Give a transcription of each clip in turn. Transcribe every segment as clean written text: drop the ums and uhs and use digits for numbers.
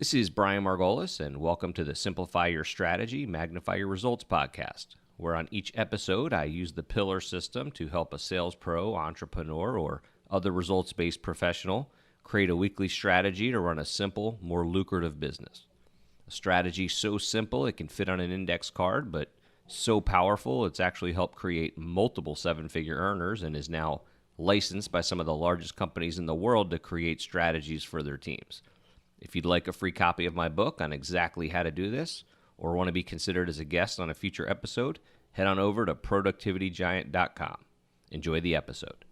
This is Brian Margolis, and welcome to the Simplify Your Strategy, Magnify Your Results podcast, where on each episode I use the pillar system to help a sales pro, entrepreneur, or other results-based professional create a weekly strategy to run a simple, more lucrative business. A strategy so simple it can fit on an index card, but so powerful it's actually helped create multiple seven-figure earners and is now licensed by some of the largest companies in the world to create strategies for their teams. If you'd like a free copy of my book on exactly how to do this, or want to be considered as a guest on a future episode, head on over to productivitygiant.com. Enjoy the episode.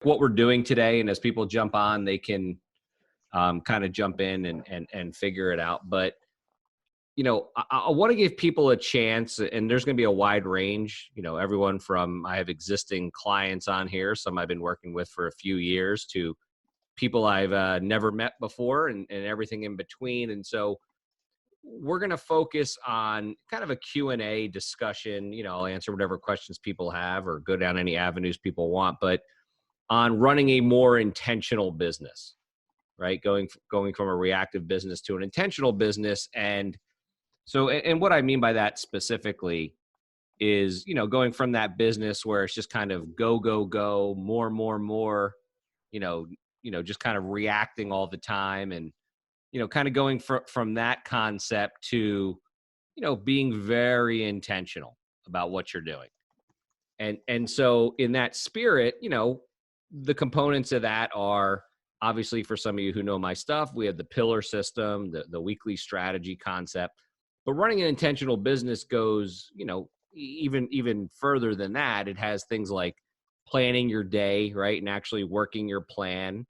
What we're doing today, and as people jump on, they can kind of jump in and figure it out. But, you know, I want to give people a chance, and there's going to be a wide range, you know, everyone from, I have existing clients on here, some I've been working with for a few years, to people I've never met before and everything in between. And so we're going to focus on kind of a Q&A discussion. You know, I'll answer whatever questions people have or go down any avenues people want, but on running a more intentional business, right? Going from a reactive business to an intentional business. And so, and what I mean by that specifically is, you know, going from that business where it's just kind of go, more, just kind of reacting all the time and, you know, kind of going from that concept to, you know, being very intentional about what you're doing. And so in that spirit, you know, the components of that are obviously, for some of you who know my stuff, we have the pillar system, the weekly strategy concept, but running an intentional business goes, you know, even further than that. It has things like planning your day, right? And actually working your plan.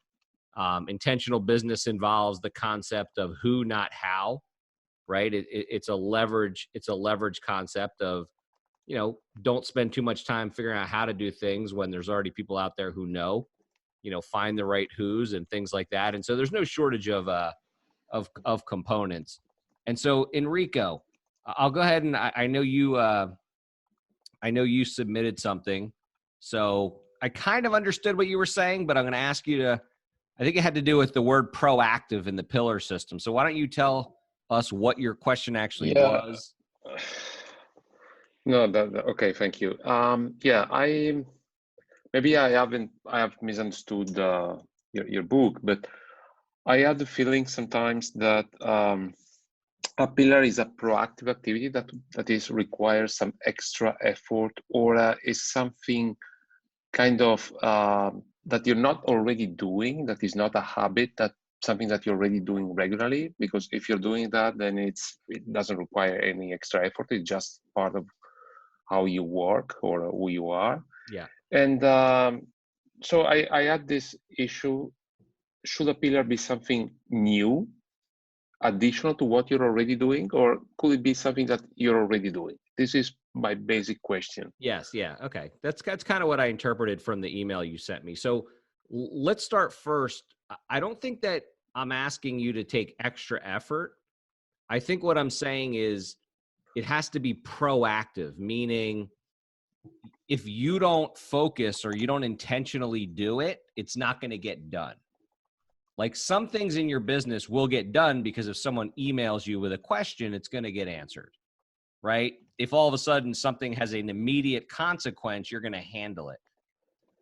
Intentional business involves the concept of who, not how, right? It's a leverage concept of, you know, don't spend too much time figuring out how to do things when there's already people out there who know, you know, find the right who's and things like that. And so there's no shortage of components. And so Enrico, I'll go ahead and I know you submitted something. So I kind of understood what you were saying, but I'm going to ask you to, I think it had to do with the word proactive in the pillar system. So why don't you tell us what your question actually was? No, okay, thank you. I have misunderstood your book, but I had the feeling sometimes that a pillar is a proactive activity that requires some extra effort, or is something kind of that you're not already doing, that is not a habit, that something that you're already doing regularly. Because if you're doing that, then it doesn't require any extra effort. It's just part of how you work or who you are. Yeah. And so I had this issue: should a pillar be something new, additional to what you're already doing, or could it be something that you're already doing? This is my basic question. Yes. Yeah. Okay. That's kind of what I interpreted from the email you sent me. So let's start first. I don't think that I'm asking you to take extra effort. I think what I'm saying is it has to be proactive, meaning if you don't focus or you don't intentionally do it, it's not going to get done. Like, some things in your business will get done because if someone emails you with a question, it's going to get answered, right? If all of a sudden something has an immediate consequence, you're going to handle it.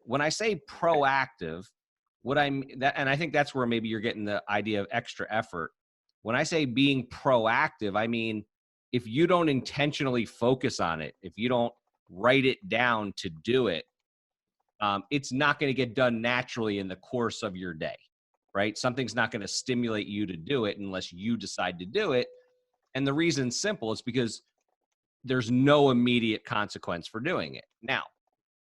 When I say proactive, and I think that's where maybe you're getting the idea of extra effort. When I say being proactive, I mean, if you don't intentionally focus on it, if you don't write it down to do it, it's not going to get done naturally in the course of your day, right? Something's not going to stimulate you to do it unless you decide to do it. And the reason's simple. It's because there's no immediate consequence for doing it. Now,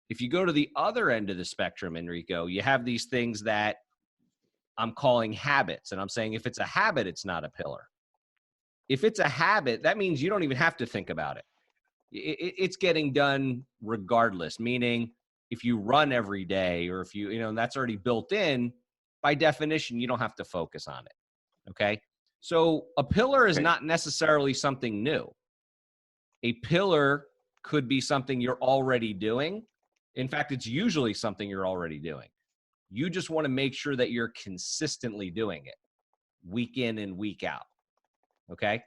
if you go to the other end of the spectrum, Enrico, you have these things that I'm calling habits. And I'm saying if it's a habit, it's not a pillar. If it's a habit, that means you don't even have to think about it. It's getting done regardless, meaning if you run every day, or if and that's already built in, by definition, you don't have to focus on it. Okay. So a pillar is not necessarily something new. A pillar could be something you're already doing. In fact, it's usually something you're already doing. You just want to make sure that you're consistently doing it. week in and week out. Okay.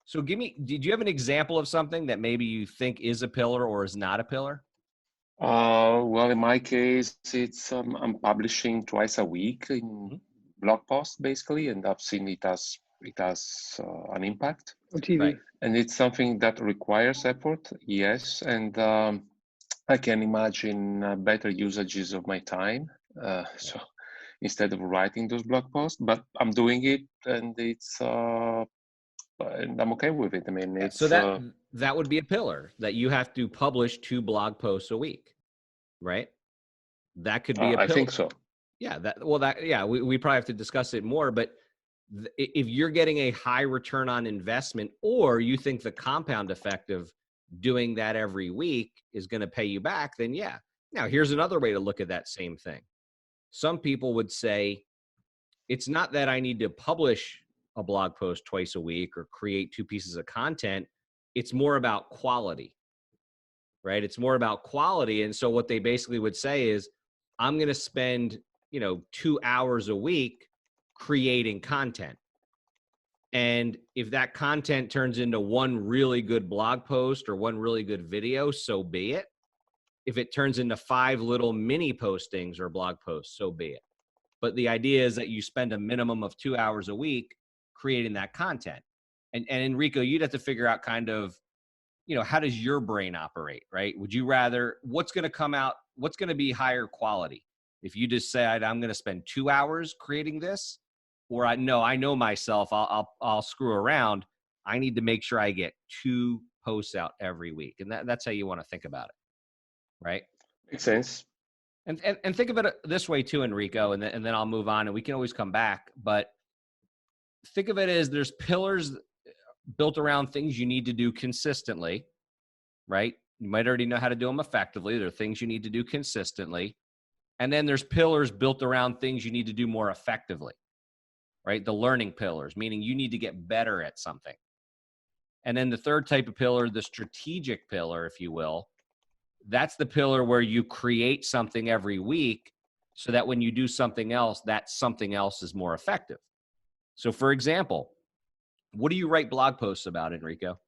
So did you have an example of something that maybe you think is a pillar or is not a pillar? Well, in my case, it's I'm publishing twice a week in Mhm. blog posts, basically, and I've seen it has an impact. Right. And it's something that requires effort, yes, and I can imagine better usages of my time. So instead of writing those blog posts, but I'm doing it, and and I'm okay with it. I mean, Yeah. So it's that would be a pillar, that you have to publish 2 blog posts a week, right? That could be a I pillar. think so. Yeah, we probably have to discuss it more, but if you're getting a high return on investment, or you think the compound effect of doing that every week is going to pay you back, then yeah. Now, here's another way to look at that same thing. Some people would say, it's not that I need to publish a blog post twice a week or create 2 pieces of content. It's more about quality, right? It's more about quality. And so what they basically would say is, I'm going to spend, 2 hours a week creating content. And if that content turns into one really good blog post or one really good video, so be it. If it turns into 5 little mini postings or blog posts, so be it. But the idea is that you spend a minimum of 2 hours a week creating that content. And Enrico, you'd have to figure out kind of, how does your brain operate, right? Would you rather, what's going to be higher quality? If you decide I'm going to spend 2 hours creating this, or I know myself, I'll screw around. I need to make sure I get 2 posts out every week. And that's how you want to think about it, right? Makes sense. And think of it this way too, Enrico, and then I'll move on and we can always come back. But think of it as there's pillars built around things you need to do consistently, right? You might already know how to do them effectively. There are things you need to do consistently. And then there's pillars built around things you need to do more effectively, right? The learning pillars, meaning you need to get better at something. And then the third type of pillar, the strategic pillar, if you will, that's the pillar where you create something every week so that when you do something else, that something else is more effective. So for example, what do you write blog posts about, Enrico?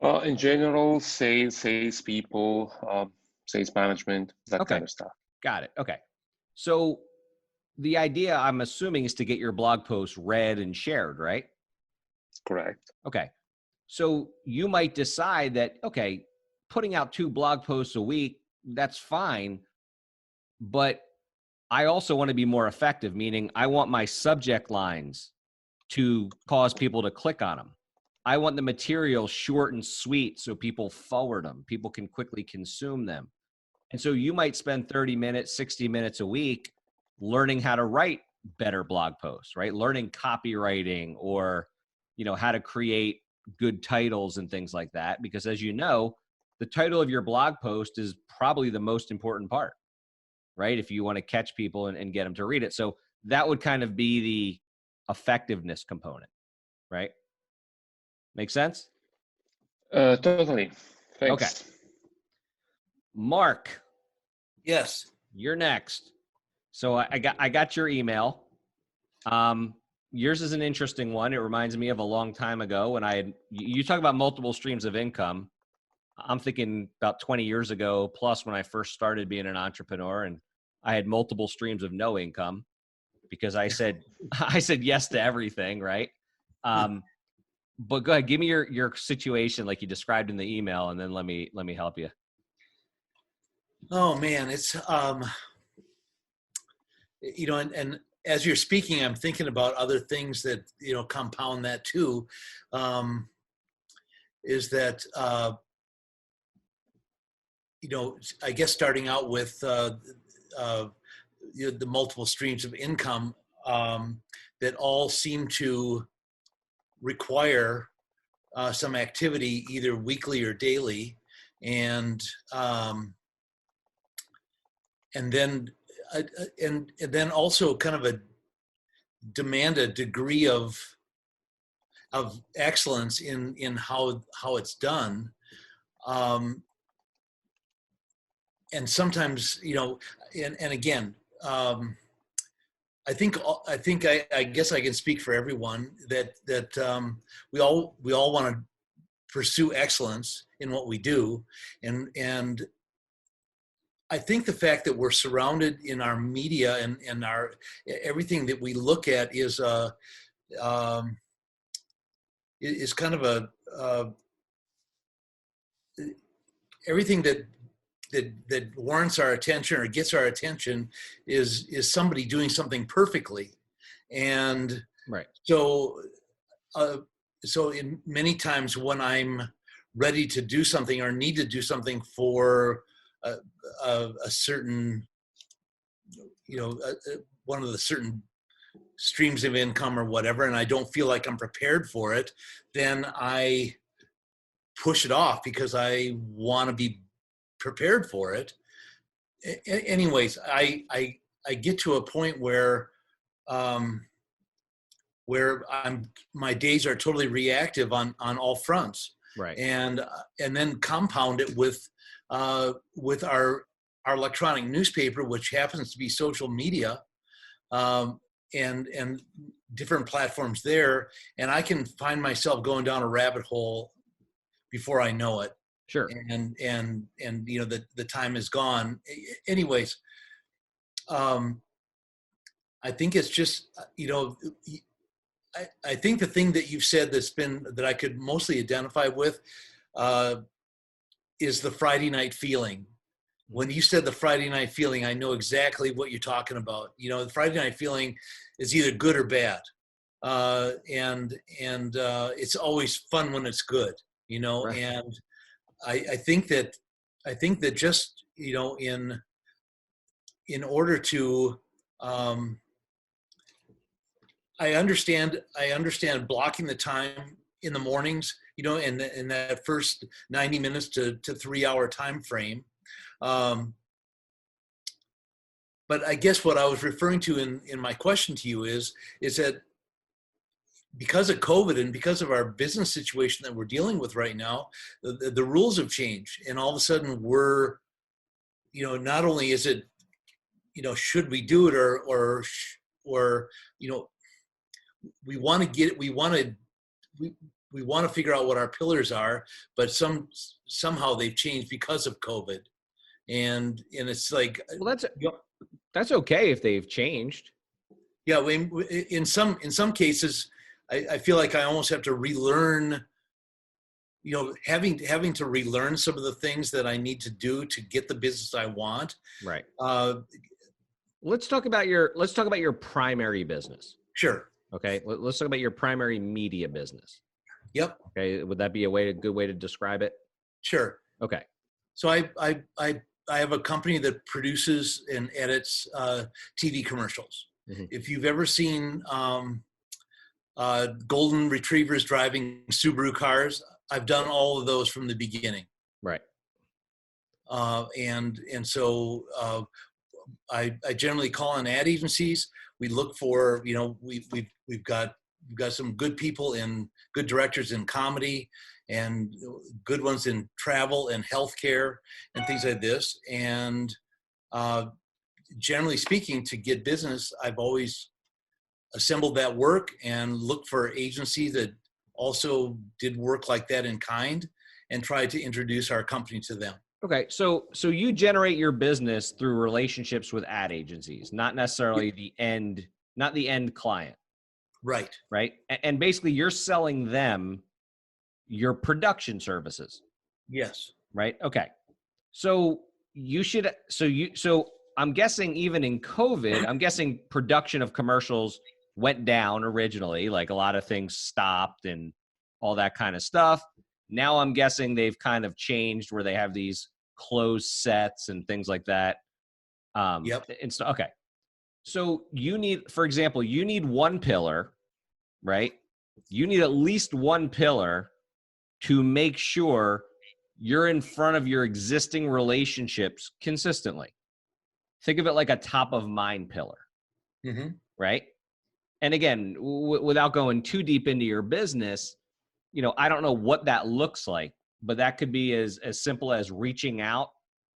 In general, sales people, sales management, that Okay, kind of stuff. got it. Okay. So the idea, I'm assuming, is to get your blog posts read and shared, right? Correct. Okay. So you might decide that, okay, putting out 2 blog posts a week, that's fine. But I also want to be more effective, meaning I want my subject lines to cause people to click on them. I want the material short and sweet so people forward them. People can quickly consume them. And so you might spend 30 minutes, 60 minutes a week learning how to write better blog posts, right? Learning copywriting, or, how to create good titles and things like that. Because as you know, the title of your blog post is probably the most important part, right? If you want to catch people and get them to read it. So that would kind of be the effectiveness component, right? Make sense? Totally. Okay. Thanks. Mark, Yes. you're next. So I got your email. Yours is an interesting one. It reminds me of a long time ago when you talk about multiple streams of income. I'm thinking about 20 years ago, plus when I first started being an entrepreneur, and I had multiple streams of no income because I said yes to everything, right? But go ahead, give me your situation like you described in the email, and then let me help you. Oh man, it's and as you're speaking, I'm thinking about other things that compound that too. Is that I guess starting out with the multiple streams of income that all seem to require some activity, either weekly or daily, and then also kind of demand a degree of excellence in how it's done. And sometimes, and again, I guess I can speak for everyone that we all want to pursue excellence in what we do, and I think the fact that we're surrounded in our media and our everything that we look at um, is kind of everything that warrants our attention or gets our attention is somebody doing something perfectly, and Right. so in many times when I'm ready to do something or need to do something for a certain, one of the certain streams of income or whatever, and I don't feel like I'm prepared for it, then I push it off because I want to be prepared for it. Anyways, I get to a point where my days are totally reactive on all fronts, Right. and then compound it with our electronic newspaper, which happens to be social media, and different platforms there, and I can find myself going down a rabbit hole before I know it. Sure. And the time is gone. Anyways, I think it's just, I think the thing that you've said that I could mostly identify with is the Friday night feeling. When you said the Friday night feeling, I know exactly what you're talking about. The Friday night feeling is either good or bad. And it's always fun when it's good, Right. and I think that just, in order to, I understand blocking the time in the mornings, in that first 90 minutes to 3 hour time frame. But I guess what I was referring to in my question to you is that because of COVID and because of our business situation that we're dealing with right now, the rules have changed, and all of a sudden we're, not only is it, should we do it or we want to get it, we want to figure out what our pillars are, but somehow they've changed because of COVID, and it's like, Well, that's okay if they've changed. yeah, in some cases, I feel like I almost have to relearn, having to relearn some of the things that I need to do to get the business I want. Right. Let's talk about your primary business. Sure. Okay. Let's talk about your primary media business. Yep. Okay. Would that be a good way to describe it? Sure. Okay. So I have a company that produces and edits TV commercials. Mm-hmm. If you've ever seen golden retrievers driving Subaru cars, I've done all of those from the beginning. Right. And so I generally call on ad agencies. We look for, we've got some good people and good directors in comedy and good ones in travel and healthcare and things like this. And generally speaking, to get business, I've always assembled that work and looked for agencies that also did work like that in kind and tried to introduce our company to them. Okay. So you generate your business through relationships with ad agencies, not necessarily not the end client. Right. Right. And basically you're selling them your production services. Yes. Right. Okay. So I'm guessing even in COVID, I'm guessing production of commercials went down originally, like a lot of things stopped and all that kind of stuff. Now I'm guessing they've kind of changed where they have these closed sets and things like that. Yep. And so, okay. So for example, you need one pillar, right? You need at least one pillar to make sure you're in front of your existing relationships consistently. Think of it like a top of mind pillar, mm-hmm. Right? And again, without going too deep into your business, I don't know what that looks like, but that could be as simple as reaching out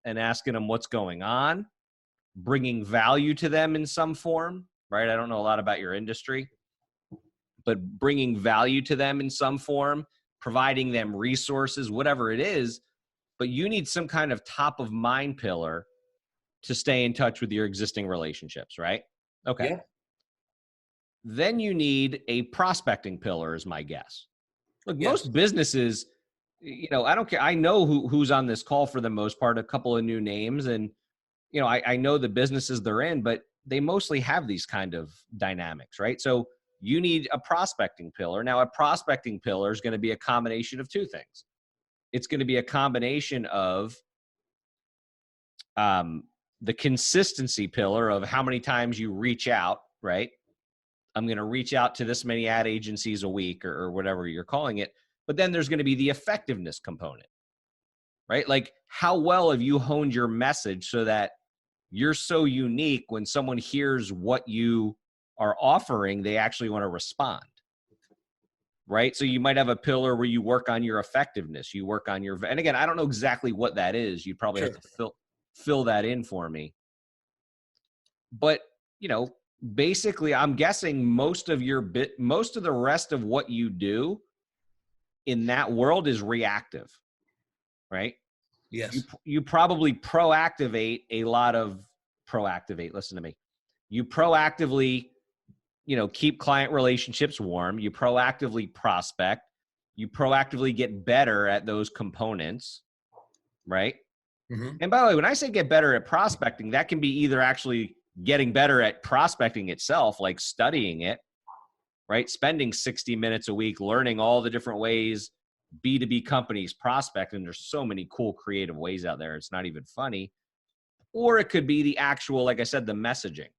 and asking them what's going on, bringing value to them in some form, right? I don't know a lot about your industry, but bringing value to them in some form, providing them resources, whatever it is, but you need some kind of top of mind pillar to stay in touch with your existing relationships, right? Okay. Yeah. Then you need a prospecting pillar is my guess. Look, Yes. most businesses, I don't care. I know who's on this call for the most part, a couple of new names. And, I know the businesses they're in, but they mostly have these kind of dynamics, right? So you need a prospecting pillar. Now, a prospecting pillar is going to be a combination of two things. It's going to be a combination of the consistency pillar of how many times you reach out, right? I'm going to reach out to this many ad agencies a week or whatever you're calling it. But then there's going to be the effectiveness component, right? Like how well have you honed your message so that you're so unique when someone hears what you are offering, they actually want to respond, right? So you might have a pillar where you work on your effectiveness, you work on your, and again, I don't know exactly what that is. You probably Sure. have to fill that in for me. But, basically I'm guessing most of the rest of what you do in that world is reactive, right? Yes. You probably listen to me. You proactively, keep client relationships warm. You proactively prospect. You proactively get better at those components, right? Mm-hmm. And by the way, when I say get better at prospecting, that can be either actually getting better at prospecting itself, like studying it, right? Spending 60 minutes a week, learning all the different ways B2B companies prospect. And there's so many cool creative ways out there. It's not even funny. Or it could be the actual, like I said, the messaging,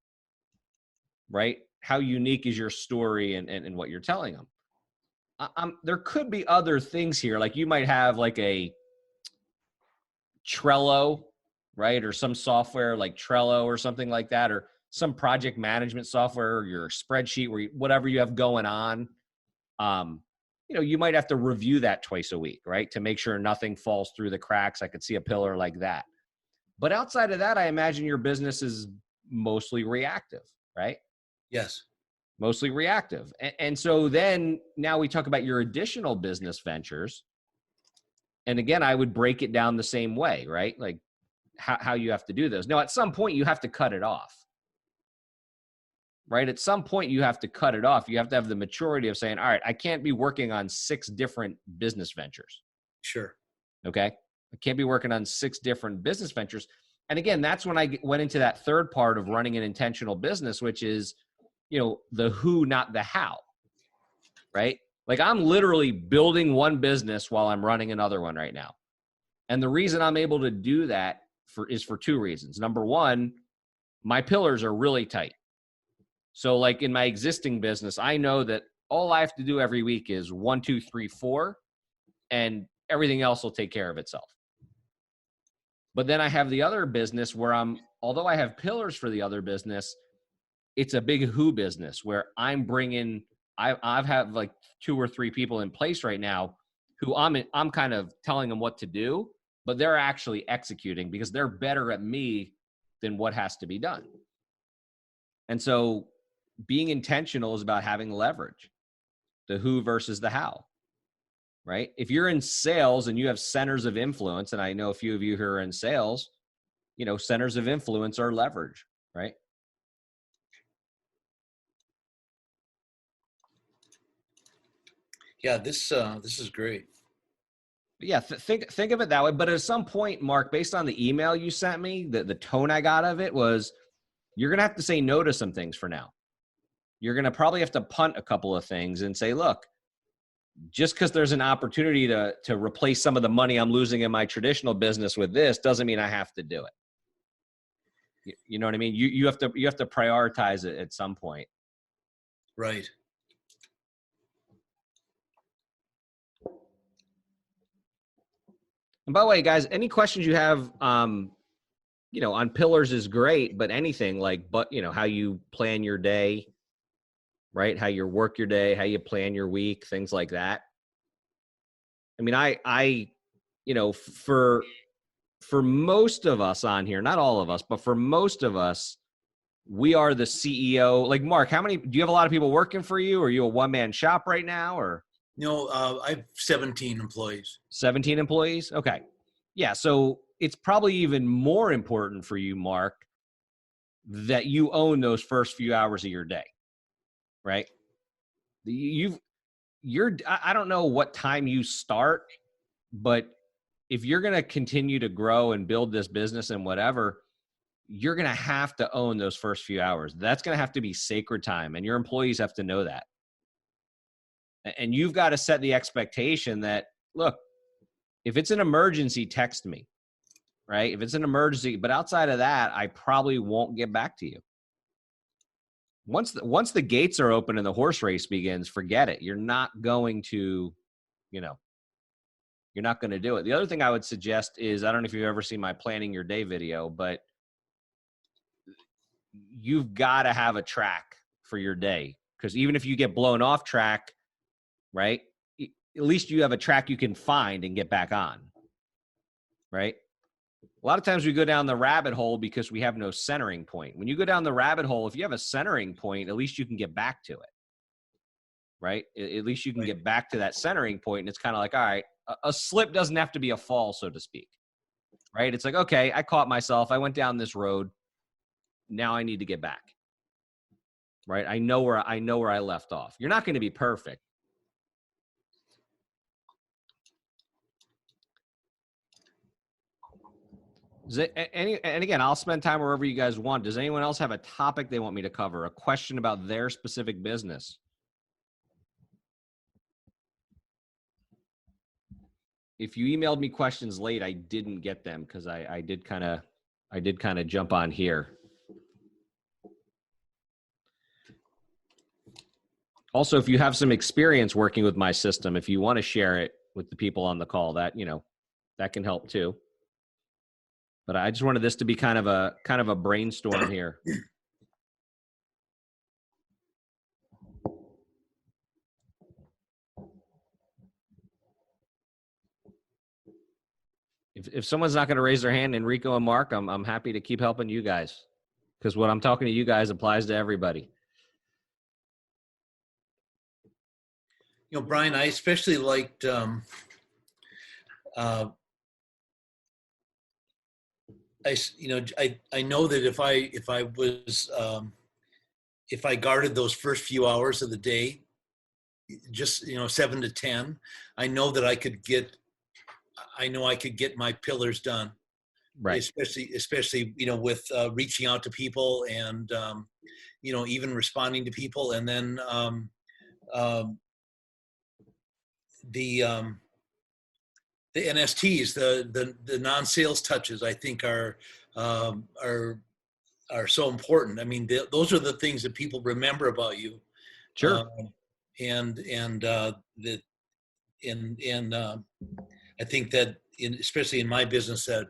right? How unique is your story and what you're telling them? There could be other things here. Like you might have like a Trello, right? Or some software like Trello or something like that, or some project management software or your spreadsheet where whatever you have going on. You might have to review that twice a week, right? To make sure nothing falls through the cracks. I could see a pillar like that. But outside of that, I imagine your business is mostly reactive, right? Yes. Mostly reactive. And so then now we talk about your additional business ventures. And again, I would break it down the same way, right? Like how you have to do those. Now, at some point, you have to cut it off, right? At some point, you have to cut it off. You have to have the maturity of saying, all right, I can't be working on 6 different business ventures. Sure. Okay. I can't be working on 6 different business ventures. And again, that's when I went into that third part of running an intentional business, which is, the who, not the how, right? Like I'm literally building one business while I'm running another one right now. And the reason I'm able to do that is for 2 reasons. Number one, my pillars are really tight. So like in my existing business, I know that all I have to do every week is 1, 2, 3, 4, and everything else will take care of itself. But then I have the other business where although I have pillars for the other business, it's a big who business where I'm bringing, I've had like 2 or 3 people in place right now who I'm kind of telling them what to do, but they're actually executing because they're better at me than what has to be done. And so being intentional is about having leverage, the who versus the how, right? If you're in sales and you have centers of influence, and I know a few of you who are in sales, centers of influence are leverage, right? Yeah, this is great. Yeah, think of it that way. But at some point, Mark, based on the email you sent me, the tone I got of it was, you're going to have to say no to some things for now. You're going to probably have to punt a couple of things and say, look, just because there's an opportunity to replace some of the money I'm losing in my traditional business with this doesn't mean I have to do it. You know what I mean? You have to prioritize it at some point. Right. And by the way, guys, any questions you have, on pillars is great, but anything like, how you plan your day, right? How you work your day, how you plan your week, things like that. I mean, I for most of us on here, not all of us, but for most of us, we are the CEO. Like, Mark, do you have a lot of people working for you? Are you a one-man shop right now, or? No, I have 17 employees. 17 employees? Okay. Yeah. So it's probably even more important for you, Mark, that you own those first few hours of your day, right? I don't know what time you start, but if you're going to continue to grow and build this business and whatever, you're going to have to own those first few hours. That's going to have to be sacred time, and your employees have to know that. And you've got to set the expectation that, look, if it's an emergency, text me, right? If it's an emergency, but outside of that, I probably won't get back to you. Once the gates are open and the horse race begins, forget it. You're not going to, you're not going to do it. The other thing I would suggest is, I don't know if you've ever seen my planning your day video, but you've got to have a track for your day, because even if you get blown off track, right, at least you have a track you can find and get back on, right? A lot of times we go down the rabbit hole because we have no centering point. When you go down the rabbit hole, if you have a centering point, at least you can get back to it, right? At least you can get back to that centering point, and it's kind of like, all right, a slip doesn't have to be a fall, so to speak, right? It's like, okay, I caught myself. I went down this road. Now I need to get back, right? I know where I left off. You're not going to be perfect. And again, I'll spend time wherever you guys want. Does anyone else have a topic they want me to cover? A question about their specific business? If you emailed me questions late, I didn't get them because I did kind of jump on here. Also, if you have some experience working with my system, if you want to share it with the people on the call, that can help too. But I just wanted this to be kind of a brainstorm here. If someone's not going to raise their hand, Enrico and Mark, I'm happy to keep helping you guys, because what I'm talking to you guys applies to everybody. Brian, I especially liked I know that if I guarded those first few hours of the day, just 7 to 10, I know that I could get my pillars done. Right. Especially with reaching out to people and even responding to people, and then the NSTs, the non-sales touches, I think are so important. I mean, those are the things that people remember about you. Sure. I think that especially in my business, that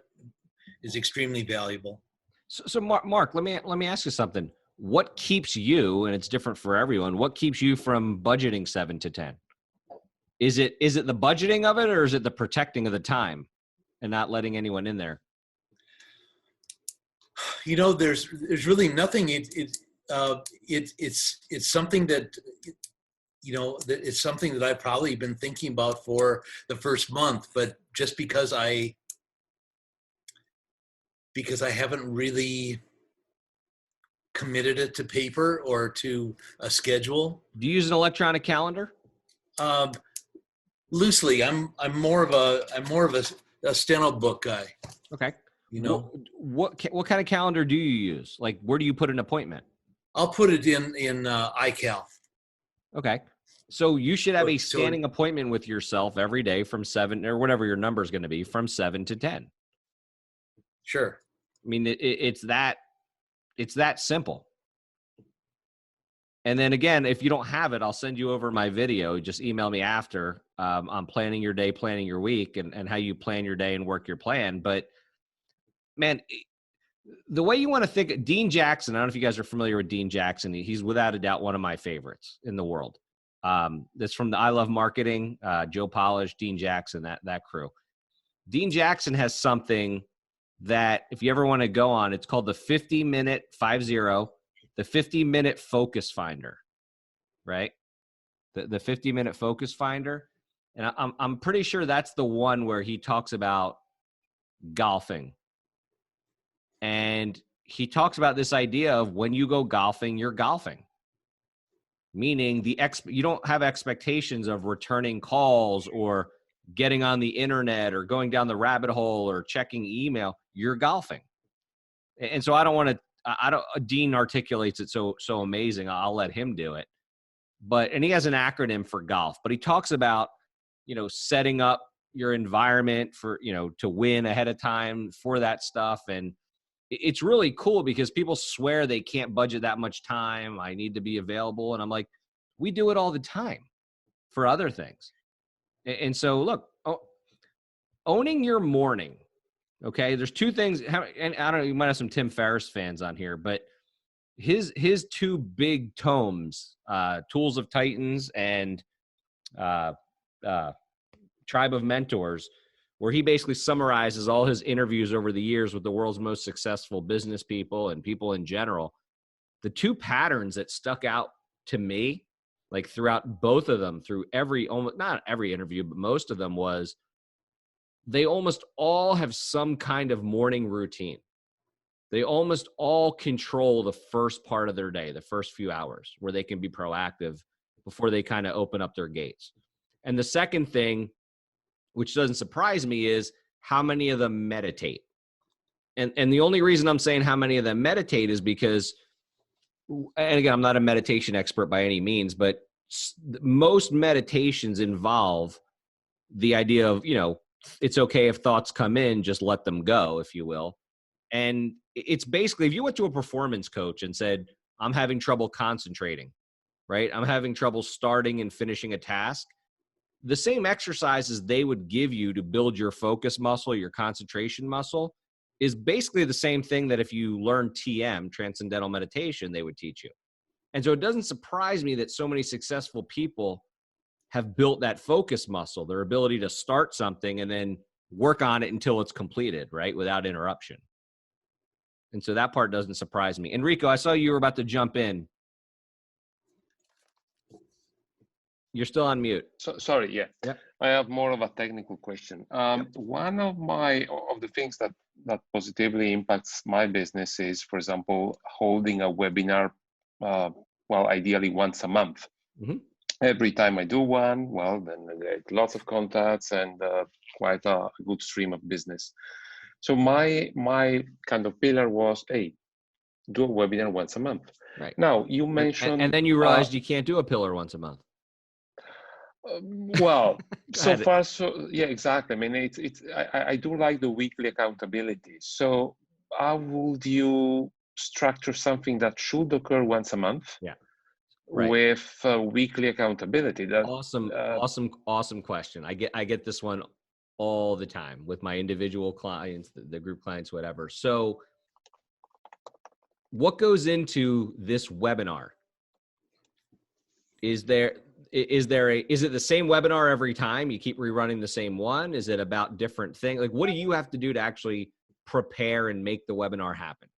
is extremely valuable. So Mark, let me ask you something. What keeps you, and it's different for everyone, what keeps you from budgeting 7 to 10? Is it the budgeting of it, or is it the protecting of the time and not letting anyone in there? There's really nothing. It's something that that it's something that I've probably been thinking about for the first month, but just because I haven't really committed it to paper or to a schedule. Do you use an electronic calendar? Loosely. I'm more of a steno book guy. Okay. What kind of calendar do you use? Like, where do you put an appointment? I'll put it in iCal. Okay. So you should have a standing appointment with yourself every day from 7, or whatever your number is going to be, from 7 to 10. Sure. I mean, it's that simple. And then again, if you don't have it, I'll send you over my video. Just email me after on planning your day, planning your week, and how you plan your day and work your plan. But man, the way you want to think, Dean Jackson, I don't know if you guys are familiar with Dean Jackson. He's without a doubt one of my favorites in the world. That's from the I Love Marketing, Joe Polish, Dean Jackson, that crew. Dean Jackson has something that if you ever want to go on, it's called the 50-minute 50 the 50-minute focus finder, right? The 50-minute focus finder. And I'm pretty sure that's the one where he talks about golfing. And he talks about this idea of when you go golfing, you're golfing. Meaning you don't have expectations of returning calls or getting on the internet or going down the rabbit hole or checking email. You're golfing. And so Dean articulates it so amazing. I'll let him do it. And he has an acronym for golf, but he talks about, setting up your environment for, to win ahead of time for that stuff. And it's really cool because people swear they can't budget that much time. I need to be available. And I'm like, we do it all the time for other things. And so look, owning your morning. Okay. There's two things. And I don't know, you might have some Tim Ferriss fans on here, but his two big tomes, Tools of Titans and Tribe of Mentors, where he basically summarizes all his interviews over the years with the world's most successful business people and people in general. The two patterns that stuck out to me, like throughout both of them, through not every interview, but most of them, was they almost all have some kind of morning routine. They almost all control the first part of their day, the first few hours, where they can be proactive before they kind of open up their gates. And the second thing, which doesn't surprise me, is how many of them meditate. And the only reason I'm saying how many of them meditate is because, and again, I'm not a meditation expert by any means, but most meditations involve the idea of, it's okay if thoughts come in, just let them go, if you will. And it's basically, if you went to a performance coach and said, I'm having trouble concentrating, right? I'm having trouble starting and finishing a task. The same exercises they would give you to build your focus muscle, your concentration muscle, is basically the same thing that if you learn TM, Transcendental Meditation, they would teach you. And so it doesn't surprise me that so many successful people have built that focus muscle, their ability to start something and then work on it until it's completed, right? Without interruption. And so that part doesn't surprise me. Enrico, I saw you were about to jump in. You're still on mute. Sorry, yeah. Yep. I have more of a technical question. One of the things that positively impacts my business is, for example, holding a webinar, ideally once a month. Mm-hmm. Every time I do one, then I get lots of contacts and quite a good stream of business. So my kind of pillar was, hey, do a webinar once a month. Right. Now, you mentioned... And then you realized you can't do a pillar once a month. So far, yeah, exactly. I mean, I do like the weekly accountability. So how would you structure something that should occur once a month? Yeah. Right. With weekly accountability? Awesome question. I get this one all the time with my individual clients, the group clients, whatever. So what goes into this webinar? Is it the same webinar every time? You keep rerunning the same one? Is it about different things? Like, what do you have to do to actually prepare and make the webinar happen?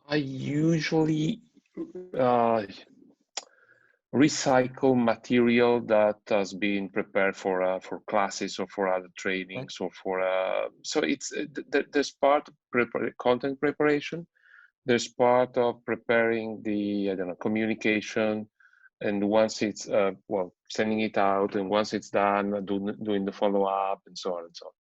I usually recycle material that has been prepared for classes or for other trainings, or for so it's there's part of content preparation, there's part of preparing the communication, and once it's sending it out, and once it's done, doing the follow-up, and so on and so on.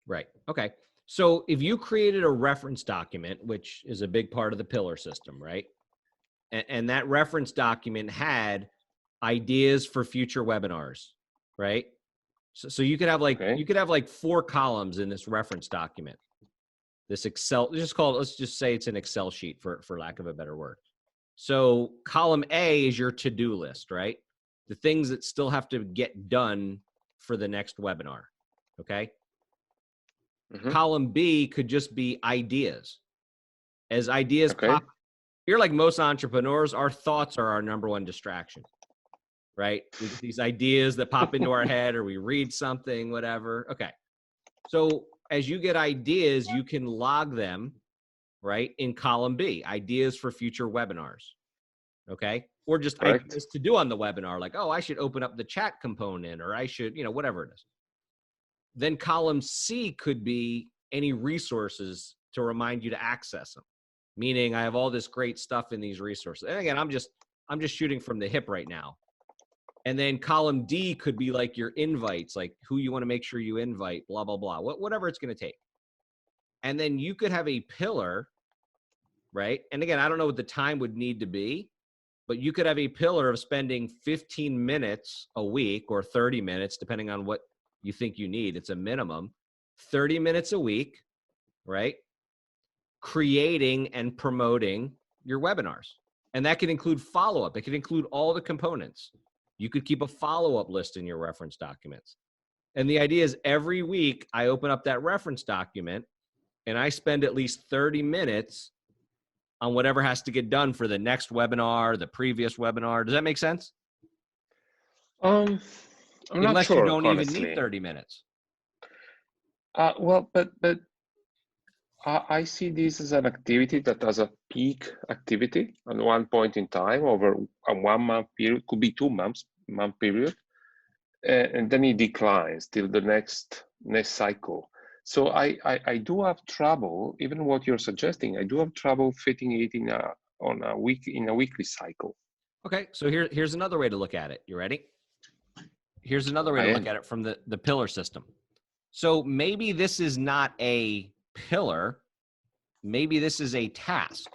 Right. Okay. So if you created a reference document, which is a big part of the pillar system, right? And that reference document had ideas for future webinars, right? So you could have like 4 columns in this reference document. This Excel, let's just say it's an Excel sheet for lack of a better word. So column A is your to-do list, right? The things that still have to get done for the next webinar, okay? Mm-hmm. Column B could just be ideas. As ideas pop, you're like most entrepreneurs, our thoughts are our number one distraction, right? We get these ideas that pop into our head, or we read something, whatever. Okay. So as you get ideas, you can log them, right, in column B, ideas for future webinars. Okay. Or just Correct. ideas to do on the webinar, like, oh, I should open up the chat component, or I should, whatever it is. Then column C could be any resources to remind you to access them. Meaning I have all this great stuff in these resources. And again, I'm just shooting from the hip right now. And then column D could be like your invites, like who you want to make sure you invite, blah, blah, blah, whatever it's going to take. And then you could have a pillar, right? And again, I don't know what the time would need to be, but you could have a pillar of spending 15 minutes a week or 30 minutes, depending on what you think you need. It's a minimum, 30 minutes a week, right? Creating and promoting your webinars. And that could include follow-up. It could include all the components. You could keep a follow-up list in your reference documents. And the idea is every week I open up that reference document and I spend at least 30 minutes on whatever has to get done for the next webinar, the previous webinar. Does that make sense? I'm not Unless sure, you don't even honestly. need 30 minutes. Well, but I see this as an activity that has a peak activity at one point in time over a 1 month period, could be 2 month period, and then it declines till the next cycle. So I do have trouble, even what you're suggesting, I do have trouble fitting it in a weekly cycle. Okay, so here's another way to look at it. You ready? Here's another way to look at it from the pillar system. So maybe this is not a pillar, maybe this is a task,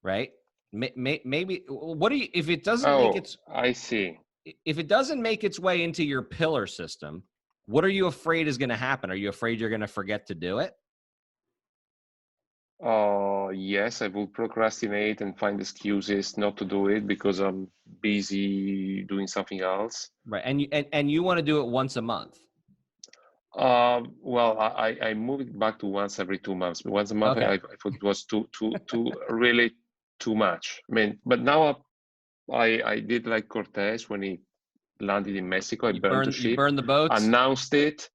right? Maybe what do you, if it doesn't make its, I see. If it doesn't make its way into your pillar system, what are you afraid is going to happen? Are you afraid you're going to forget to do it? Yes, I will procrastinate and find excuses not to do it because I'm busy doing something else. Right, and you want to do it once a month. Well, I moved it back to once every 2 months. But once a month, Okay. I thought it was too really too much. I mean, but now I did like Cortez when he landed in Mexico. I burned the ship, you burned the boats, announced it,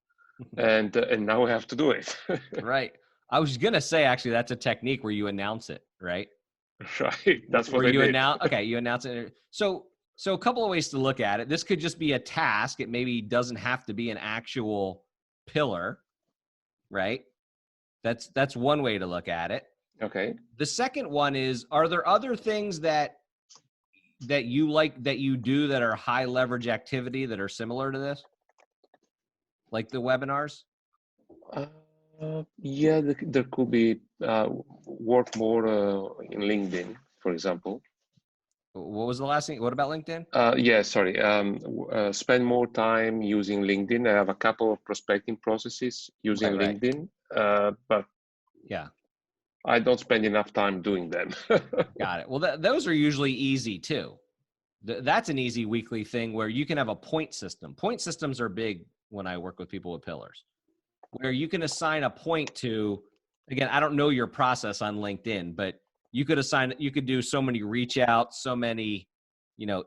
and now I have to do it. Right. I was gonna say actually that's a technique where you announce it, right? Right. That's what where I you did. You announce it. So a couple of ways to look at it. This could just be a task. It maybe doesn't have to be an actual pillar, right? That's one way to look at it. Okay. The second one is, are there other things that you like, that you do that are high leverage activity that are similar to this? Like the webinars? Yeah, there could be work more in LinkedIn, for example. What was the last thing? What about LinkedIn? Yeah, sorry. Spend more time using LinkedIn. I have a couple of prospecting processes using Right. LinkedIn, but yeah, I don't spend enough time doing them. Got it. Well, those are usually easy too. That's an easy weekly thing where you can have a point system. Point systems are big when I work with people with pillars, where you can assign a point to, again, I don't know your process on LinkedIn, but you could do so many reach outs, so many,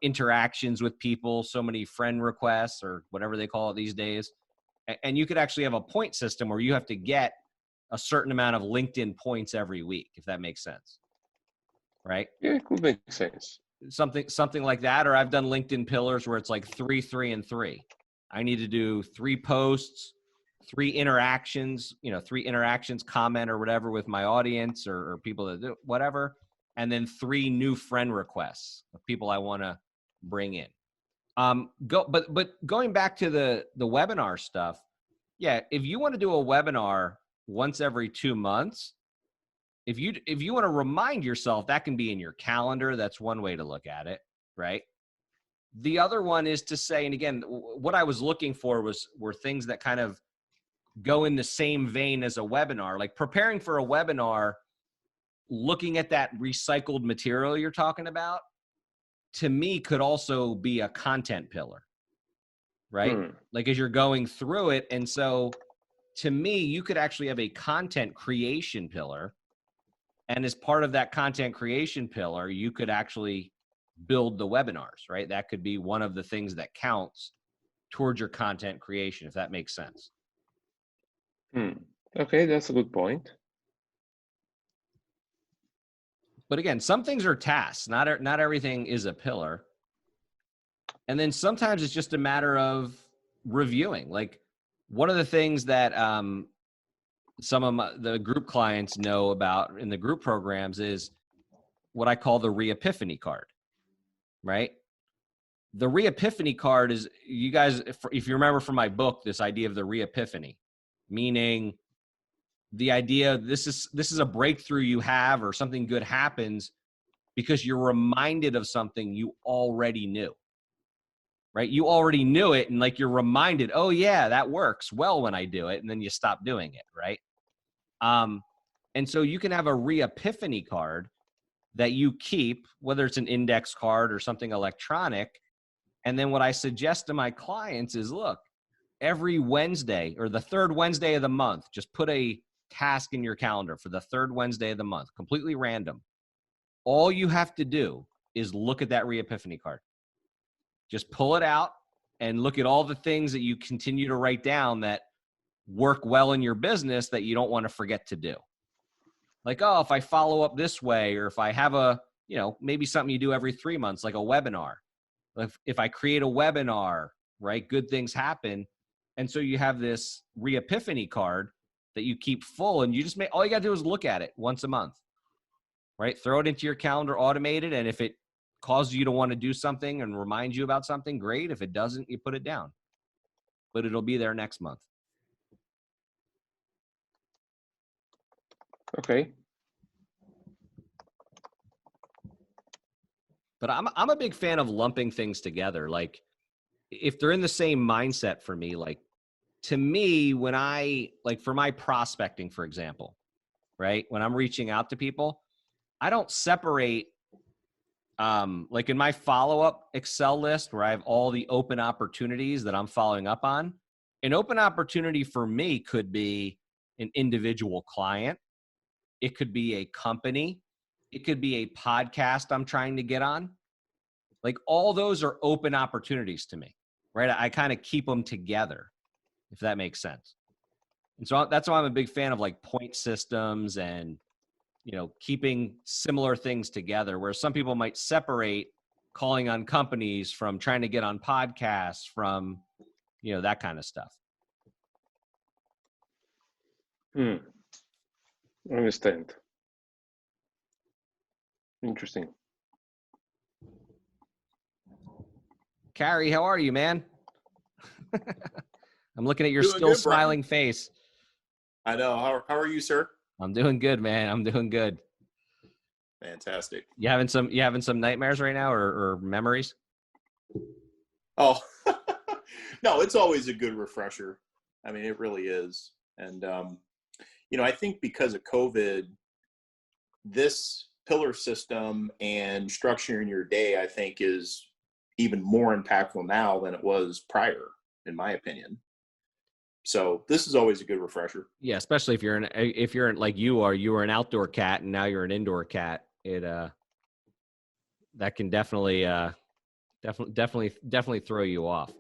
interactions with people, so many friend requests or whatever they call it these days. And you could actually have a point system where you have to get a certain amount of LinkedIn points every week, if that makes sense. Right? Yeah, it could make sense. Something like that. Or I've done LinkedIn pillars where it's like 3, 3, and 3. I need to do 3 posts, 3 interactions, 3 interactions, comment or whatever with my audience or people that do whatever. And then 3 new friend requests of people I want to bring in. But going back to the webinar stuff. Yeah. If you want to do a webinar once every 2 months, if you want to remind yourself, that can be in your calendar. That's one way to look at it, right? The other one is to say, and again, what I was looking for were things that kind of go in the same vein as a webinar, like preparing for a webinar, looking at that recycled material you're talking about, to me could also be a content pillar, right? Like as you're going through it. And so to me, you could actually have a content creation pillar. And as part of that content creation pillar, you could actually build the webinars, right? That could be one of the things that counts towards your content creation, if that makes sense. Okay, that's a good point. But again, some things are tasks. Not everything is a pillar. And then sometimes it's just a matter of reviewing. Like one of the things that some of the group clients know about in the group programs is what I call the Reepiphany Card, right? The Reepiphany Card is, you guys, if you remember from my book, this idea of the Reepiphany, meaning the idea this is a breakthrough you have, or something good happens because you're reminded of something you already knew, right? You already knew it, and like you're reminded, oh yeah, that works well when I do it, and then you stop doing it, right? And so you can have a Reepiphany card that you keep, whether it's an index card or something electronic. And then what I suggest to my clients is, look, every Wednesday or the third Wednesday of the month, just put a task in your calendar for the third Wednesday of the month, completely random. All you have to do is look at that Reepiphany card. Just pull it out and look at all the things that you continue to write down that work well in your business that you don't want to forget to do. Like, oh, if I follow up this way, or if I have a, maybe something you do every 3 months, like a webinar. If I create a webinar, right, good things happen. And so you have this Reepiphany card that you keep full, and you just all you got to do is look at it once a month, right? Throw it into your calendar, automate it. And if it causes you to want to do something and reminds you about something, great. If it doesn't, you put it down, but it'll be there next month. Okay. But I'm a big fan of lumping things together. Like if they're in the same mindset for me, like to me, when for my prospecting, for example, right? When I'm reaching out to people, I don't separate, like in my follow-up Excel list where I have all the open opportunities that I'm following up on. An open opportunity for me could be an individual client. It could be a company. It could be a podcast I'm trying to get on. Like all those are open opportunities to me, right? I kind of keep them together, if that makes sense. And so that's why I'm a big fan of like point systems and, keeping similar things together, where some people might separate calling on companies from trying to get on podcasts, from, that kind of stuff. I understand. Interesting. Carrie, how are you, man? I'm looking at your Doing still good, smiling face. I know. How are you, sir? I'm doing good, man. I'm doing good. Fantastic. You having some nightmares right now, or memories? Oh, no, it's always a good refresher. I mean, it really is. And, I think because of COVID, this pillar system and structuring your day, I think, is even more impactful now than it was prior, in my opinion. So this is always a good refresher. Yeah, especially if you're like you were an outdoor cat and now you're an indoor cat. That can definitely throw you off.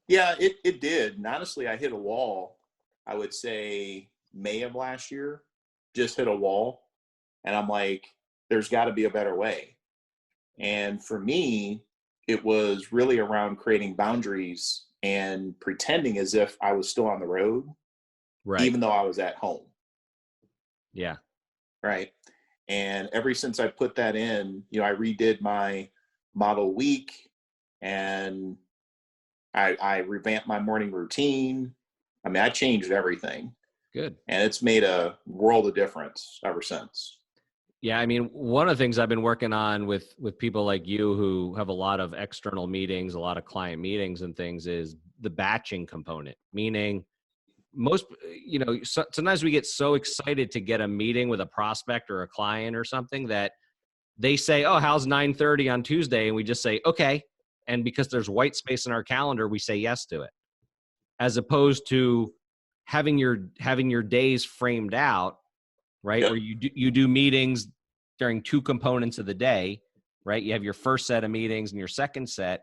Yeah, it did. And honestly, I hit a wall, I would say May of last year, just hit a wall. And I'm like, there's got to be a better way. And for me, it was really around creating boundaries and pretending as if I was still on the road, right, even though I was at home. Yeah. Right. And ever since I put that in, I redid my model week, and I revamped my morning routine. I mean, I changed everything. Good. And it's made a world of difference ever since. Yeah, I mean, one of the things I've been working on with people like you who have a lot of external meetings, a lot of client meetings and things, is the batching component. Meaning sometimes we get so excited to get a meeting with a prospect or a client or something that they say, oh, how's 9:30 on Tuesday? And we just say, okay. And because there's white space in our calendar, we say yes to it. As opposed to having your days framed out, right? Yep. Where you do meetings during two components of the day, right? You have your first set of meetings and your second set,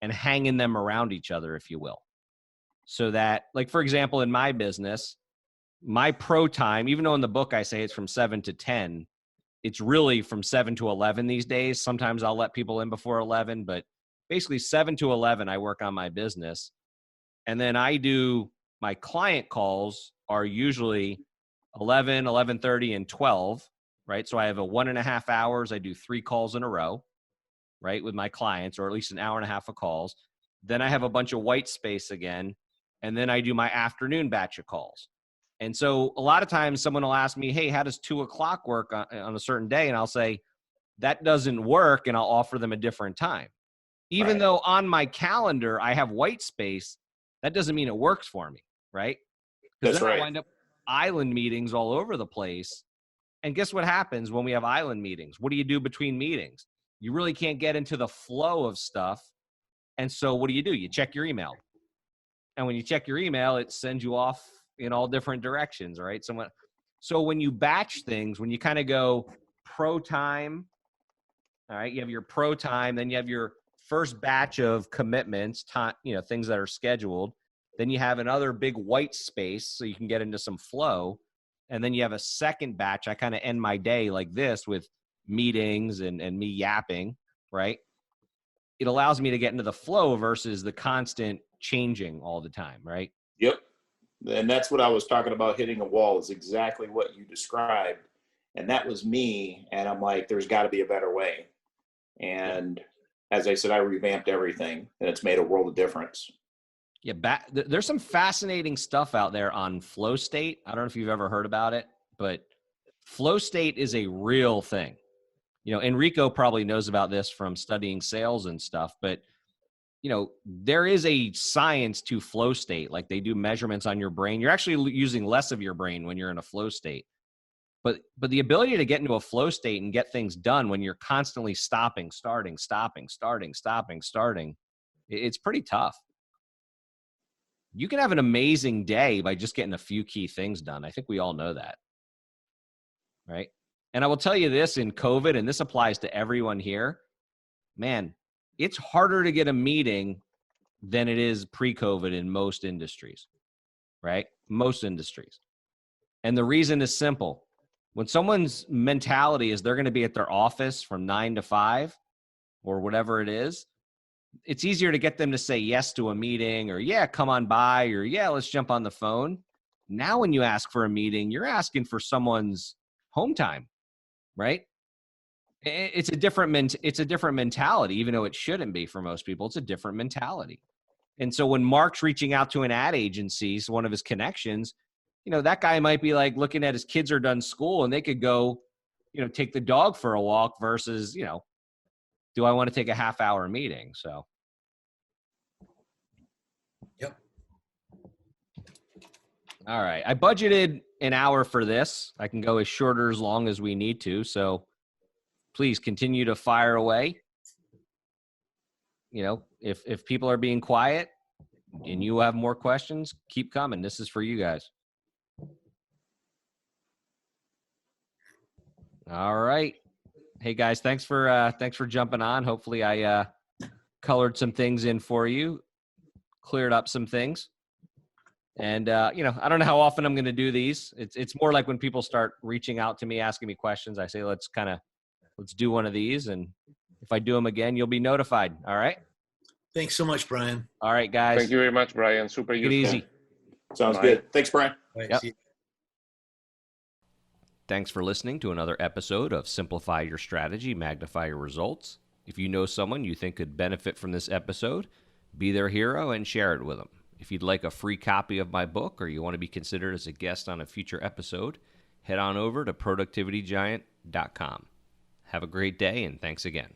and hanging them around each other, if you will. So that, like, for example, in my business, my pro time, even though in the book I say it's from 7 to 10, it's really from 7 to 11 these days. Sometimes I'll let people in before 11, but basically 7 to 11, I work on my business. And then I do my client calls are usually 11, 11:30, and 12, right? So I have a 1.5 hours. I do 3 calls in a row, right, with my clients, or at least an hour and a half of calls. Then I have a bunch of white space again. And then I do my afternoon batch of calls. And so a lot of times someone will ask me, hey, how does 2:00 work on a certain day? And I'll say, that doesn't work. And I'll offer them a different time. Even though on my calendar I have white space, that doesn't mean it works for me, right? Because then I wind up island meetings all over the place. And guess what happens when we have island meetings? What do you do between meetings? You really can't get into the flow of stuff. And so what do? You check your email. And when you check your email, it sends you off in all different directions, right? So when you batch things, when you kind of go pro time, all right, you have your pro time, then you have your first batch of commitments, time, things that are scheduled. Then you have another big white space so you can get into some flow. And then you have a second batch. I kind of end my day like this with meetings and me yapping, right? It allows me to get into the flow versus the constant changing all the time, right? Yep. And that's what I was talking about, hitting a wall, is exactly what you described. And that was me. And I'm like, there's got to be a better way. And as I said, I revamped everything, and it's made a world of difference. Yeah, there's some fascinating stuff out there on flow state. I don't know if you've ever heard about it, but flow state is a real thing. Enrico probably knows about this from studying sales and stuff, but there is a science to flow state. Like, they do measurements on your brain. You're actually using less of your brain when you're in a flow state. But the ability to get into a flow state and get things done when you're constantly stopping, starting, stopping, starting, stopping, starting, it's pretty tough. You can have an amazing day by just getting a few key things done. I think we all know that, right? And I will tell you this, in COVID, and this applies to everyone here, man, it's harder to get a meeting than it is pre-COVID in most industries, right? Most industries. And the reason is simple. When someone's mentality is they're going to be at their office from 9 to 5 or whatever it is, it's easier to get them to say yes to a meeting, or, yeah, come on by, or, yeah, let's jump on the phone. Now, when you ask for a meeting, you're asking for someone's home time, right? It's a different mentality, even though it shouldn't be for most people. It's a different mentality. And so when Mark's reaching out to an ad agency, so one of his connections, that guy might be like looking at his kids are done school and they could go, take the dog for a walk versus, do I want to take a half-hour meeting? So. Yep. All right. I budgeted an hour for this. I can go as short or as long as we need to. So please continue to fire away. If people are being quiet and you have more questions, keep coming. This is for you guys. All right. Hey guys, thanks for jumping on. Hopefully I colored some things in for you, cleared up some things. And I don't know how often I'm going to do these. It's more like when people start reaching out to me, asking me questions, I say, let's do one of these. And if I do them again, you'll be notified. All right. Thanks so much, Brian. All right, guys. Thank you very much, Brian. Super Take it useful. easy. Sounds good. Thanks, Brian. Right, Yep. see you. Thanks for listening to another episode of Simplify Your Strategy, Magnify Your Results. If you know someone you think could benefit from this episode, be their hero and share it with them. If you'd like a free copy of my book, or you want to be considered as a guest on a future episode, head on over to productivitygiant.com. Have a great day, and thanks again.